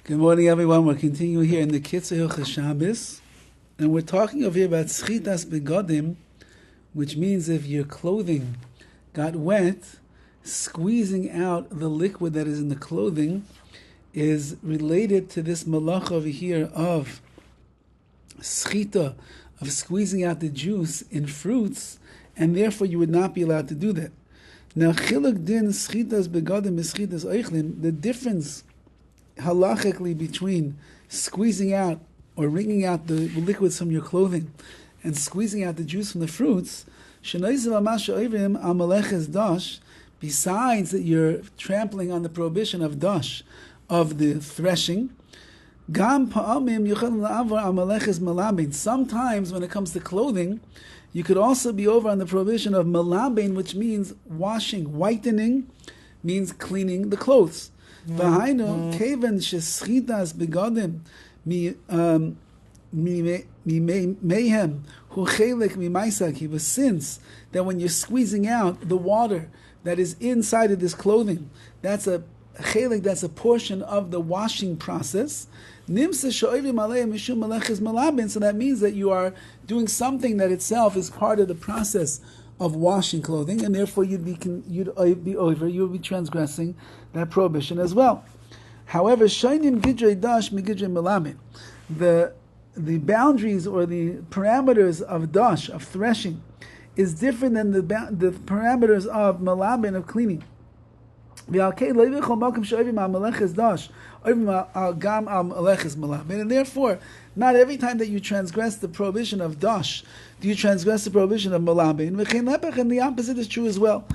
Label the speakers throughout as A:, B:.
A: Good morning, everyone. We're continuing here in the KITZUR HILCHOS SHABBOS, and we're talking over here about schitas begodim, which means if your clothing got wet, squeezing out the liquid that is in the clothing is related to this malach over here of schita, of squeezing out the juice in fruits, and therefore you would not be allowed to do that. Now, chiluk din schitas begodim is schitas oichlin, the difference halachically between squeezing out or wringing out the liquids from your clothing and squeezing out the juice from the fruits, besides that you're trampling on the prohibition of dash, of the threshing, sometimes when it comes to clothing, you could also be over on the prohibition of malabin, which means washing, whitening, means cleaning the clothes. V'hainu kevan sheschitas begodim mayhem hu chelek mimaisa, since that when you're squeezing out the water that is inside of this clothing, that's a chelek, that's a portion of the washing process. Nimsa sho'ivim aleim mishum meleches malabin, so that means that you are doing something that itself is part of the process of washing clothing, and therefore you'd be transgressing that prohibition as well. However, shainim gidrei dash migidrei melamin, the boundaries or the parameters of dash, of threshing, is different than the parameters of melamin, of cleaning. And therefore, not every time that you transgress the prohibition of dash do you transgress the prohibition of malabin. And the opposite is true as well.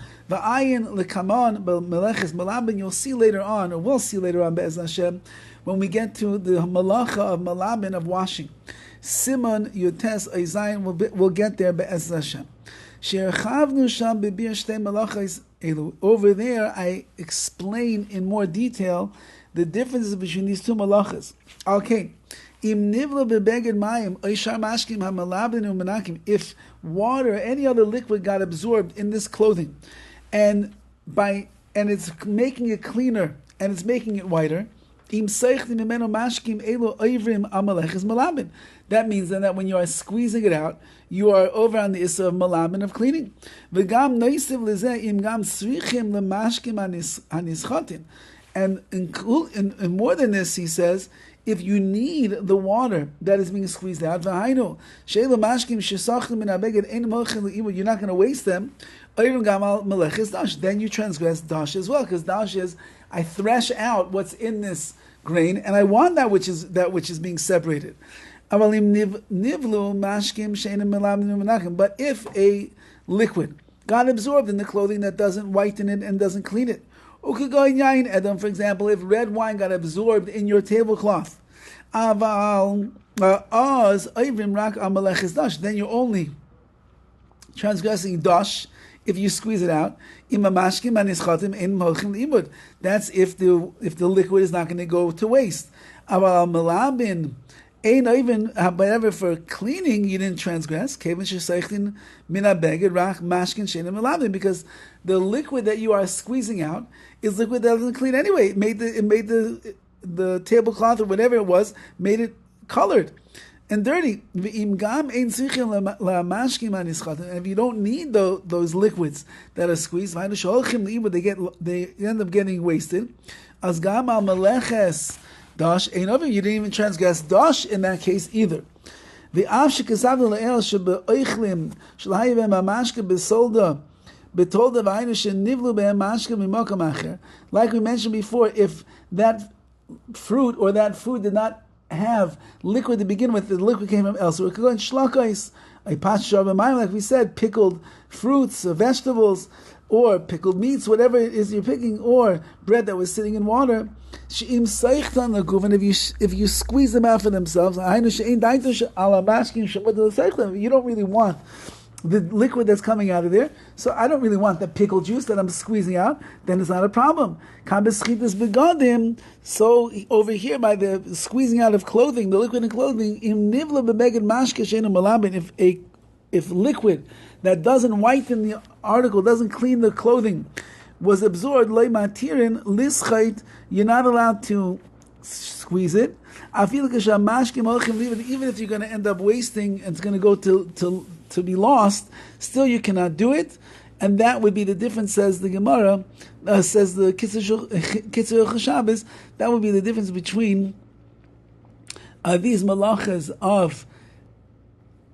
A: You'll see later on, or we'll see later on, Be'ez Hashem, when we get to the malacha of malabin, of washing. Simon Yutes Eizayin, we'll get there, Be'ez Hashem. Over there, I explain in more detail the differences between these two malachas. Okay. If water or any other liquid got absorbed in this clothing, and it's making it cleaner and it's making it whiter, that means then that when you are squeezing it out, you are over on the issur of malabin, of cleaning. And more than this, he says, if you need the water that is being squeezed out, you're not going to waste them, then you transgress dash as well, because dash is, I thresh out what's in this grain, and I want that which is being separated. But if a liquid got absorbed in the clothing that doesn't whiten it and doesn't clean it, for example, if red wine got absorbed in your tablecloth, then you're only transgressing dash if you squeeze it out. That's if the liquid is not going to go to waste. However, for cleaning, you didn't transgress, because the liquid that you are squeezing out is liquid that doesn't clean anyway. It made the tablecloth or whatever it was, made it colored and dirty. And if you don't need those liquids that are squeezed, they end up getting wasted. Dash ain't over. You didn't even transgress dash in that case either. Like we mentioned before, if that fruit or that food did not have liquid to begin with, the liquid came from elsewhere. It could go in shlakais, like we said, pickled fruits, vegetables, or pickled meats, whatever it is you're picking, or bread that was sitting in water. And if you squeeze them out for themselves, you don't really want the liquid that's coming out of there, so I don't really want the pickle juice that I'm squeezing out, then it's not a problem. So over here, by the squeezing out of clothing, the liquid in clothing, if liquid that doesn't whiten the article, doesn't clean the clothing, was absorbed, you're not allowed to squeeze it. Even if you're going to end up wasting and it's going to go to be lost, still you cannot do it. And that would be the difference, says the Gemara, says the KITZUR Shabbos, that would be the difference between these malachas of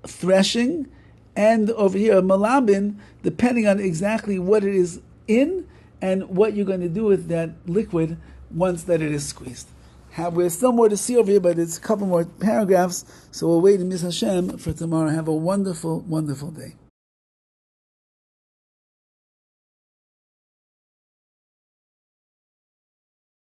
A: threshing and over here malabin, depending on exactly what it is in and what you're going to do with that liquid once that it is squeezed. There's still more to see over here, but it's a couple more paragraphs, so we'll wait in Miss Hashem for tomorrow. Have a wonderful, wonderful day.